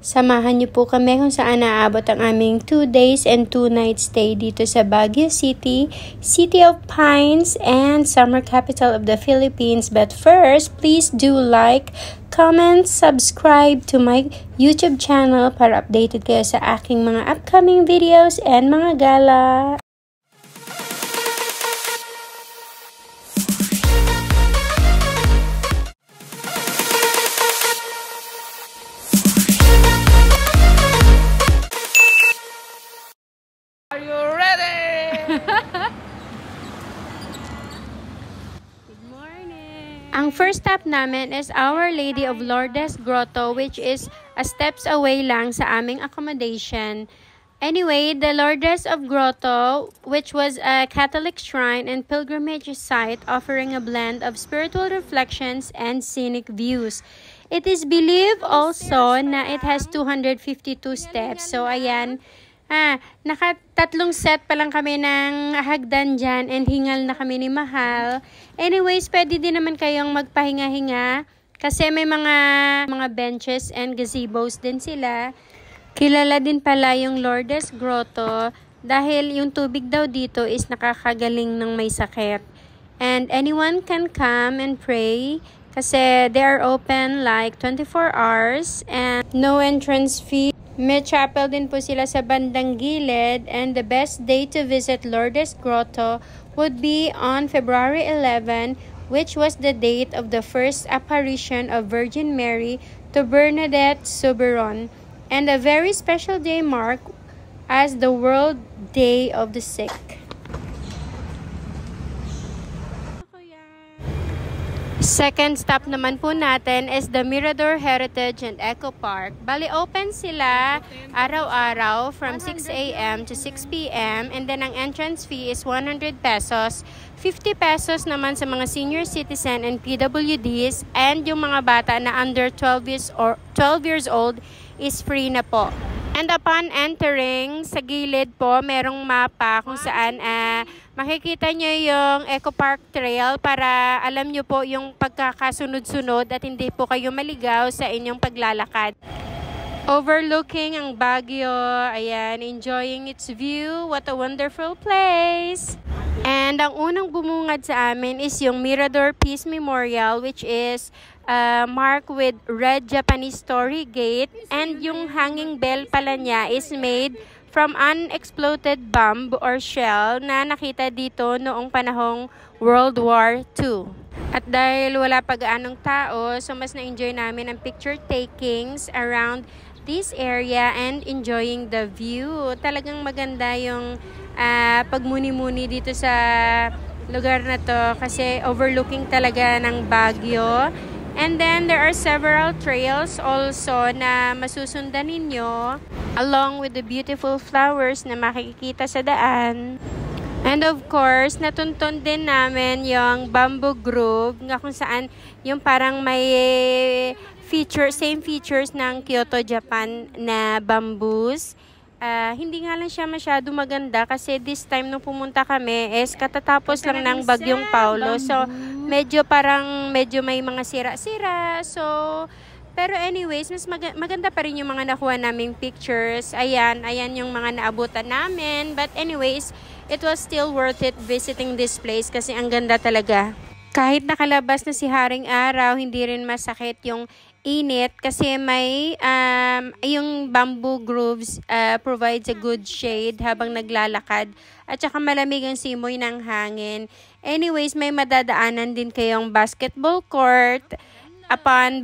Samahan niyo po kami kung saan naabot ang aming 2 days and 2 nights stay dito sa Baguio City, City of Pines, and summer capital of the Philippines. But first, please do like, comment, subscribe to my YouTube channel para updated kayo sa aking mga upcoming videos and mga gala. Are you ready? Good morning! Ang first stop namin is Our Lady of Lourdes Grotto, which is a steps away lang sa aming accommodation. Anyway, the Lourdes of Grotto, which was a Catholic shrine and pilgrimage site offering a blend of spiritual reflections and scenic views. It is believed also na it has 252 steps. So, ayan. Nakatatlong set pa lang kami ng hagdan dyan and hingal na kami ni Mahal. Anyways, pwede din naman kayong magpahinga-hinga kasi may mga benches and gazebos din sila. Kilala din pala yung Lourdes Grotto dahil yung tubig daw dito is nakakagaling ng may sakit. And anyone can come and pray kasi they are open like 24 hours and no entrance fee. May chapel din po sila sa bandang gilid, and the best day to visit Lourdes Grotto would be on February 11, which was the date of the first apparition of Virgin Mary to Bernadette Soubirous, and a very special day marked as the World Day of the Sick. Second stop naman po natin is the Mirador Heritage and Eco Park. Bali, open sila araw-araw from 6 a.m. to 6 p.m. And then ang entrance fee is 100 pesos. 50 pesos naman sa mga senior citizen and PWDs. And yung mga bata na under 12 years old is free na po. And upon entering, sa gilid po, merong mapa kung saan makikita nyo yung Eco Park Trail para alam nyo po yung pagkakasunod-sunod at hindi po kayo maligaw sa inyong paglalakad. Overlooking ang Baguio, ayan, enjoying its view. What a wonderful place! And ang unang bumungad sa amin is yung Mirador Peace Memorial, which is marked with red Japanese story gate, and yung hanging bell pala niya is made from unexploded bomb or shell na nakita dito noong panahong World War II. At dahil wala pa gaanong tao, so mas na-enjoy namin ang picture takings around this area and enjoying the view. Talagang maganda yung pagmuni-muni dito sa lugar na to kasi overlooking talaga ng Baguio. And then there are several trails also na masusundan ninyo along with the beautiful flowers na makikita sa daan. And of course, natuntun din namin yung Bamboo Grove na kung saan yung parang may same features ng Kyoto, Japan na bamboos. Hindi nga lang siya masyado maganda kasi this time nung pumunta kami is katatapos lang ng Bagyong Paulo. So, medyo may mga sira-sira. So, pero anyways, mas maganda pa rin yung mga nakuha naming pictures. Ayan yung mga naabutan namin. But anyways, it was still worth it visiting this place kasi ang ganda talaga. Kahit nakalabas na si Haring Araw, hindi rin masakit yung init kasi may yung bamboo groves provides a good shade habang naglalakad at saka malamig ang simoy ng hangin. Anyways, may madadaanan din kayong basketball court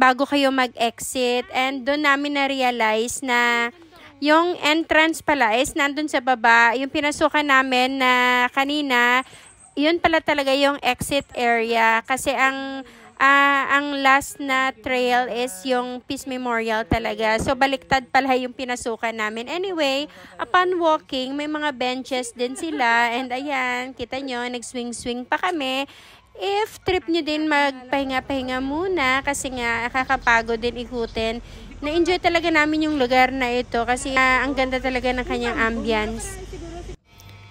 bago kayo mag-exit, and doon namin na-realize na yung entrance pala is nandun sa baba. Yung pinasukan namin na kanina, yun pala talaga yung exit area kasi ang last na trail is yung Peace Memorial talaga. So, baliktad pala yung pinasukan namin. Anyway, upon walking, may mga benches din sila. And ayan, kita nyo, nag-swing-swing pa kami. If trip nyo din magpahinga-pahinga muna kasi nga kakapagod din ikutin. Na-enjoy talaga namin yung lugar na ito kasi ang ganda talaga ng kanyang ambience.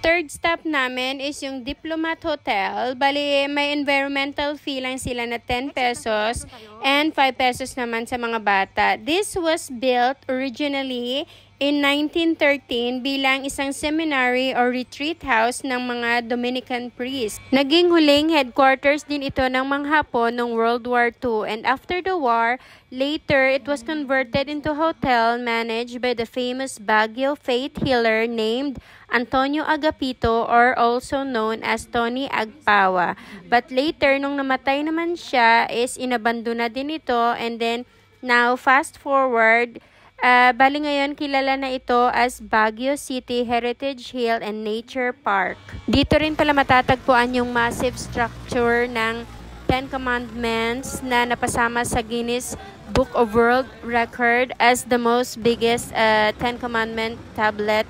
Third stop namin is yung Diplomat Hotel. Bali, may environmental fee lang sila na 10 pesos and 5 pesos naman sa mga bata. This was built originally in 1913 bilang isang seminary or retreat house ng mga Dominican priests. Naging huling headquarters din ito ng mga Hapon noong World War II, and after the war, later it was converted into a hotel managed by the famous Baguio faith healer named Antonio Agapito, or also known as Tony Agpawa. But later, nung namatay naman siya, is inabandona din ito, and then now fast forward, bali ngayon kilala na ito as Baguio City Heritage Hill and Nature Park. Dito rin pala matatagpuan yung massive structure ng Ten Commandments na napasama sa Guinness Book of World Record as the most biggest Ten Commandment tablet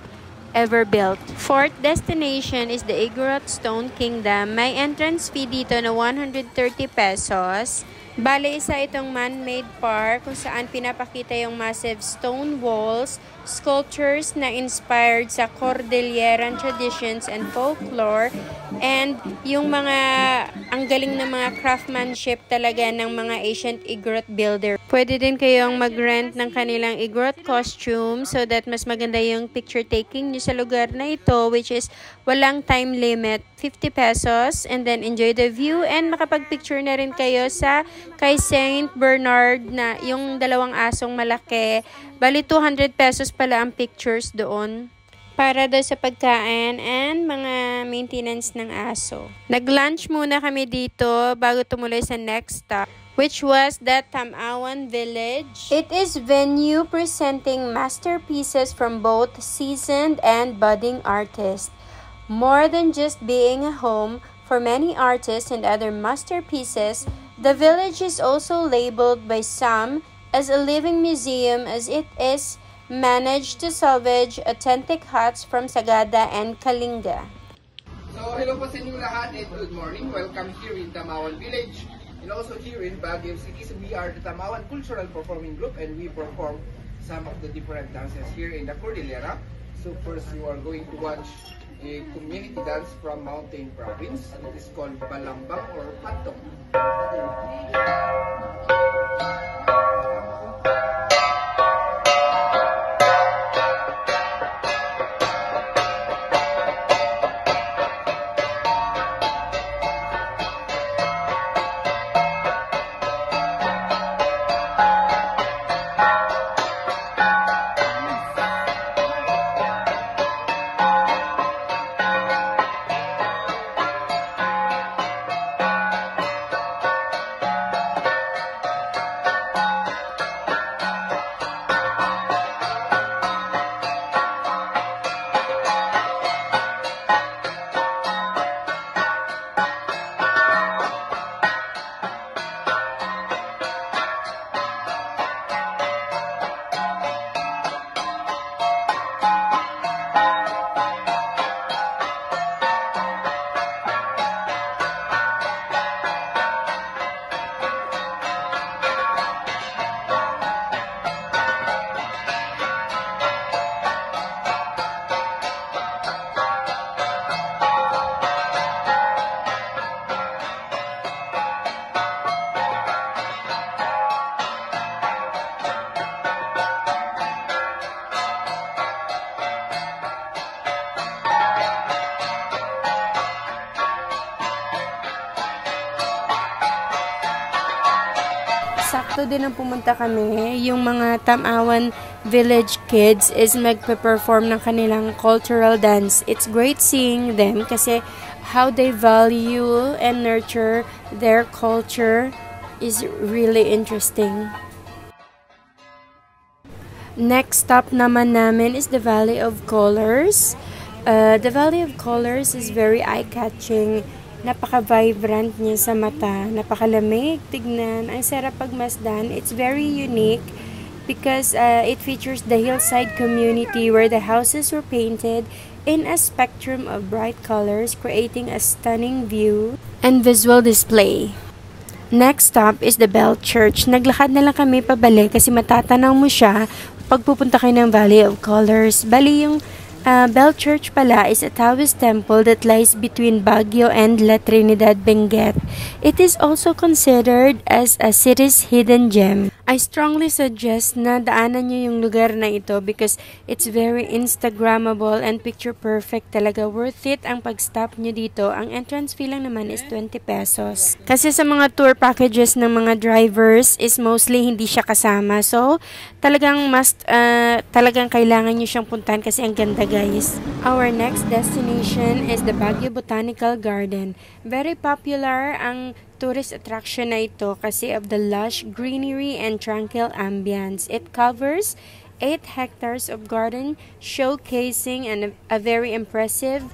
ever built. Fourth destination is the Igorot Stone Kingdom. May entrance fee dito na 130 pesos. Bale, isa itong man-made park kung saan pinapakita yung massive stone walls, sculptures na inspired sa Cordilleran traditions and folklore, and yung mga, ang galing ng mga craftsmanship talaga ng mga ancient Igorot builder. Pwede din kayong mag-rent ng kanilang Igorot costume so that mas maganda yung picture taking nyo sa lugar na ito, which is walang time limit, 50 pesos, and then enjoy the view and makapag-picture na rin kayo sa kay Saint Bernard na yung dalawang asong malaki. Bali 200 pesos pala ang pictures doon para daw sa pagkain and mga maintenance ng aso. Nag-lunch muna kami dito bago tumuloy sa next stop, which was the Tamawan Village. It is venue presenting masterpieces from both seasoned and budding artists. More than just being a home for many artists and other masterpieces, the village is also labeled by some as a living museum as it is managed to salvage authentic huts from Sagada and Kalinga. So hello po sa inyo lahat and good morning. Welcome here in Tamawan Village and also here in Baguio City. So we are the Tamawan Cultural Performing Group and we perform some of the different dances here in the Cordillera. So first you are going to watch a community dance from Mountain Province. It is called Balambang or Pantong. Sakto din ang pumunta kami. Yung mga Tamawan Village kids is magpe-perform ng kanilang cultural dance. It's great seeing them kasi how they value and nurture their culture is really interesting. Next stop naman namin is the Valley of Colors. The Valley of Colors is very eye-catching. Napaka-vibrant niya sa mata. Napakalamig tignan. Ang sarap pagmasdan. It's very unique because it features the hillside community where the houses were painted in a spectrum of bright colors, creating a stunning view and visual display. Next stop is the Bell Church. Naglakad na lang kami pabalik kasi matatanaw mo siya pag pupunta kayo ng Valley of Colors. Bali yung Bell Church pala is a Taoist temple that lies between Baguio and La Trinidad, Benguet. It is also considered as a city's hidden gem. I strongly suggest na daanan nyo yung lugar na ito because it's very Instagrammable and picture perfect talaga. Worth it ang pag-stop nyo dito. Ang entrance fee lang naman is 20 pesos. Kasi sa mga tour packages ng mga drivers is mostly hindi siya kasama. So, talagang kailangan nyo siyang puntahan kasi ang ganda, guys. Our next destination is the Baguio Botanical Garden. Very popular ang tourist attraction na ito kasi of the lush greenery and tranquil ambience. It covers 8 hectares of garden showcasing a very impressive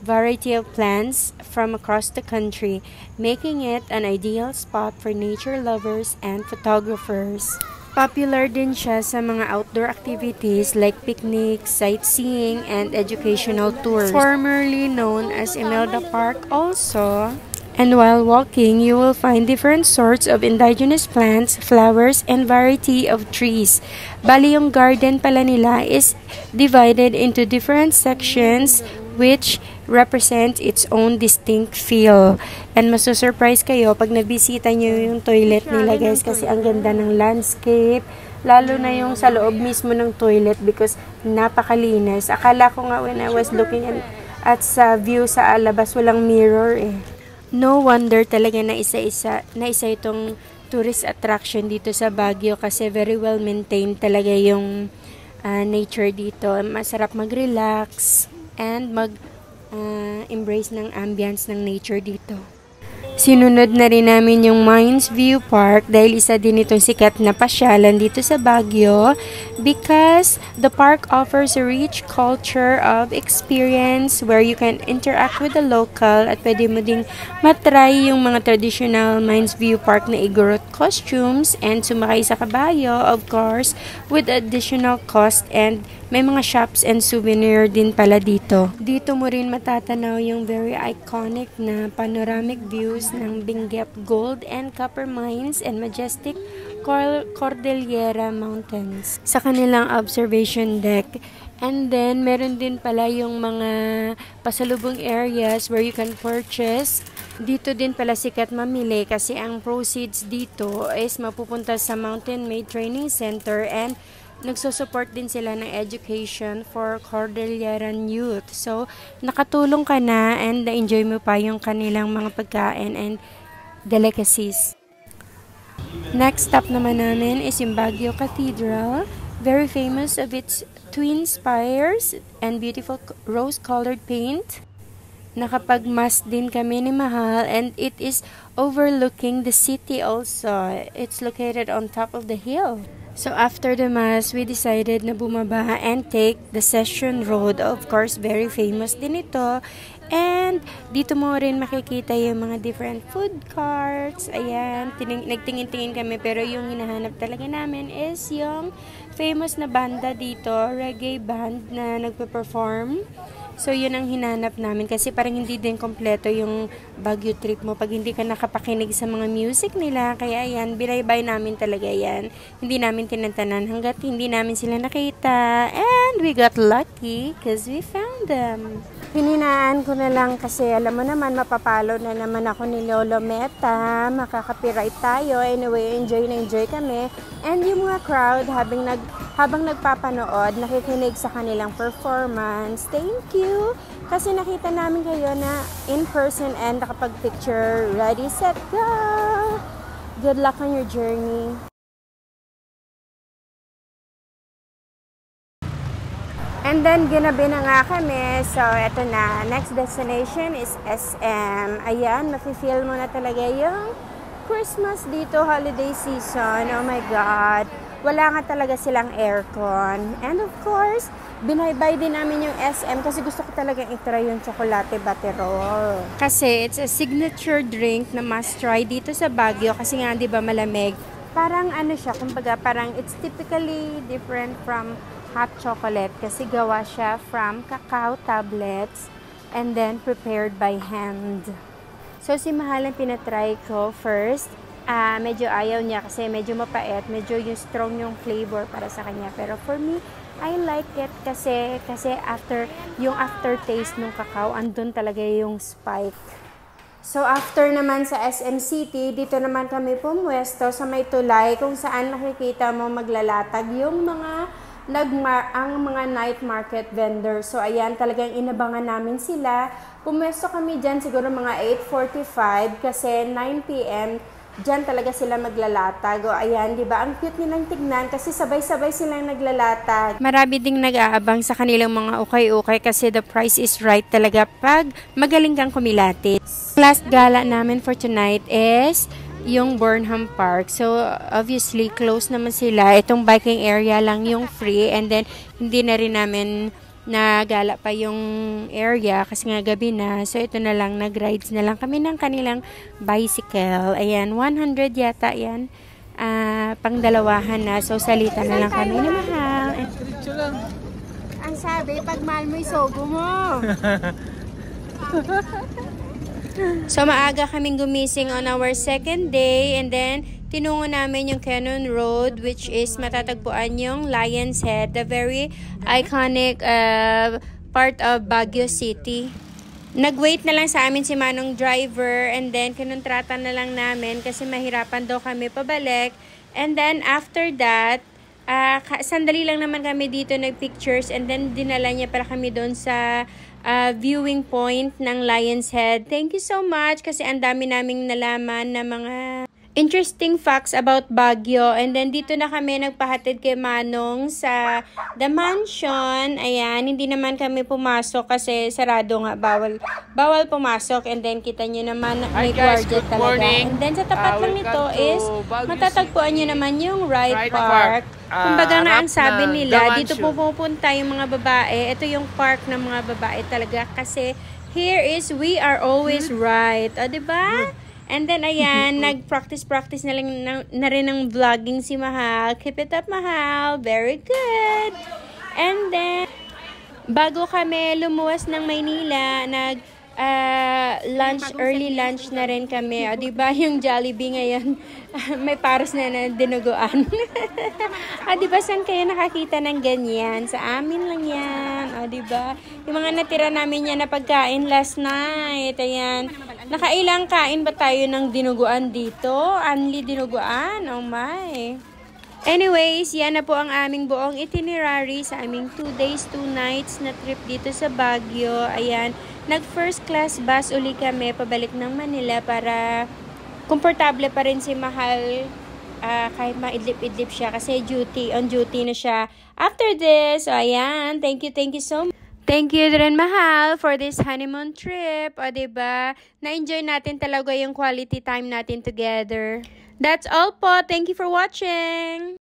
variety of plants from across the country, making it an ideal spot for nature lovers and photographers. Popular din siya sa mga outdoor activities like picnics, sightseeing, and educational tours. Formerly known as Imelda Park also. And while walking, you will find different sorts of indigenous plants, flowers, and variety of trees. Bali, yung garden pala nila is divided into different sections which represent its own distinct feel. And masusurprise kayo pag nabisita nyo yung toilet nila, guys, kasi ang ganda ng landscape. Lalo na yung sa loob mismo ng toilet because napakalinis. Akala ko nga when I was looking at sa view sa labas, walang mirror eh. No wonder talaga na isa itong tourist attraction dito sa Baguio kasi very well maintained talaga yung nature dito. Masarap mag-relax and mag-embrace ng ambience ng nature dito. Sinunod na rin namin yung Mines View Park dahil isa din itong sikat na pasyalan dito sa Baguio because the park offers a rich culture of experience where you can interact with the local at pwede mo ding matry yung mga traditional Mines View Park na Igorot costumes and sumakay sa kabayo, of course, with additional cost, and may mga shops and souvenir din pala dito. Dito mo rin matatanaw yung very iconic na panoramic views ng Benguet Gold and Copper Mines and majestic Cordillera Mountains sa kanilang observation deck. And then, meron din pala yung mga pasalubong areas where you can purchase. Dito din pala sikat mamili kasi ang proceeds dito is mapupunta sa Mountain Maid Training Center and nagsusupport din sila ng education for Cordilleran youth. So, nakatulong ka na and na-enjoy mo pa yung kanilang mga pagkain and delicacies. Next stop naman namin is yung Baguio Cathedral. Very famous of its twin spires and beautiful rose-colored paint. Nakapag-mass din kami ni Mahal and it is overlooking the city also. It's located on top of the hill. So after the mass, we decided na bumaba and take the Session Road. Of course, very famous din ito. And dito mo rin makikita yung mga different food carts. Ayan, nagtingin-tingin kami pero yung hinahanap talaga namin is yung famous na banda dito, reggae band na nagpe-perform. So, yun ang hinanap namin kasi parang hindi din kompleto yung Baguio trip mo pag hindi ka nakapakinig sa mga music nila. Kaya yan, binaybay namin talaga yan. Hindi namin tinantanan hanggat hindi namin sila nakita. And we got lucky because we found them. Hininaan ko na lang kasi alam mo naman, mapapalo na naman ako ni Lolo Meta. Makaka-copyright tayo. Anyway, enjoy kami. And yung mga crowd habang nagpapanood, nakikinig sa kanilang performance. Thank you! Kasi nakita namin kayo na in person and nakapag-picture. Ready, set, go! Good luck on your journey. And then, ginabi na nga kami. So, eto na. Next destination is SM. Ayan, mafe-feel mo na talaga yung Christmas dito, holiday season. Oh my God. Wala nga talaga silang aircon. And of course, binaybay din namin yung SM kasi gusto ko talagang i-try yung chocolate batterol. Kasi it's a signature drink na must try dito sa Baguio kasi nga, di ba, malamig. Parang ano siya, kumbaga, parang it's typically different from hot chocolate kasi gawa siya from cacao tablets and then prepared by hand. So, si Mahal ang pinatry ko first. medyo ayaw niya kasi medyo mapait, medyo yung strong yung flavor para sa kanya. Pero for me, I like it kasi yung aftertaste ng cacao, andun talaga yung spike. So after naman sa SM City, dito naman kami pumwesto sa may tulay kung saan nakikita mo maglalatag yung mga mga night market vendors. So ayan, talagang inabangan namin sila. Pumwesto kami dyan siguro mga 8:45 kasi 9 PM dyan talaga sila maglalatag. O ayan, di ba? Ang cute nilang tignan kasi sabay-sabay silang naglalatag. Marami ding nag-aabang sa kanilang mga ukay-ukay kasi the price is right talaga pag magaling kang kumilati. Last gala namin for tonight is yung Burnham Park. So, obviously, close naman sila. Itong biking area lang yung free and then hindi na rin namin nagala pa yung area kasi nga gabi na. So, ito na lang, nag-rides na lang kami ng kanilang bicycle. Ayan, 100 yata yan. Pang dalawahan na. So, salita na lang kami ni Mahal. Ang sabi, pag mahal mo isogo mo. So, maaga kaming gumising on our second day and then tinungo namin yung Cannon Road which is matatagpuan yung Lion's Head, the very iconic part of Baguio City. Nag-wait na lang sa amin si Manong driver and then kinontrata na lang namin kasi mahirapan daw kami pabalik. And then after that, sandali lang naman kami dito nag-pictures and then dinala niya para kami doon sa viewing point ng Lion's Head. Thank you so much kasi ang dami naming nalaman na mga interesting facts about Baguio. And then, dito na kami nagpahatid kay Manong sa The Mansion. Ayan, hindi naman kami pumasok kasi sarado nga. Bawal pumasok. And then, kita nyo naman may guardia talaga. Morning. And then, sa tapat lang nito is matatagpuan nyo naman yung Ride Park. Kumbaga nga ang sabi nila, dito pupunta yung mga babae. Ito yung park ng mga babae talaga. Kasi, here is we are always right. O, diba? And then, ayan, nag-practice na rin ng vlogging si Mahal. Keep it up, Mahal. Very good. And then, bago kami lumuwas ng Maynila, early lunch na rin kami. O, diba, yung Jollibee ngayon, may paros na dinuguan. O, diba, saan kayo nakakita ng ganyan? Sa amin lang yan. O, diba? Yung mga natira namin yan na pagkain last night. Ayan. Nakailang kain ba tayo ng dinuguan dito? Only dinuguan? Oh my. Anyways, yan na po ang aming buong itinerary sa aming 2 days, 2 nights na trip dito sa Baguio. Ayan, nag-first class bus uli kami pabalik ng Manila para komportable pa rin si Mahal kahit maidlip-idlip siya kasi on duty na siya. After this, so ayan, thank you so much. Thank you rin, Mahal, for this honeymoon trip. O, diba? Na-enjoy natin talaga yung quality time natin together. That's all po. Thank you for watching.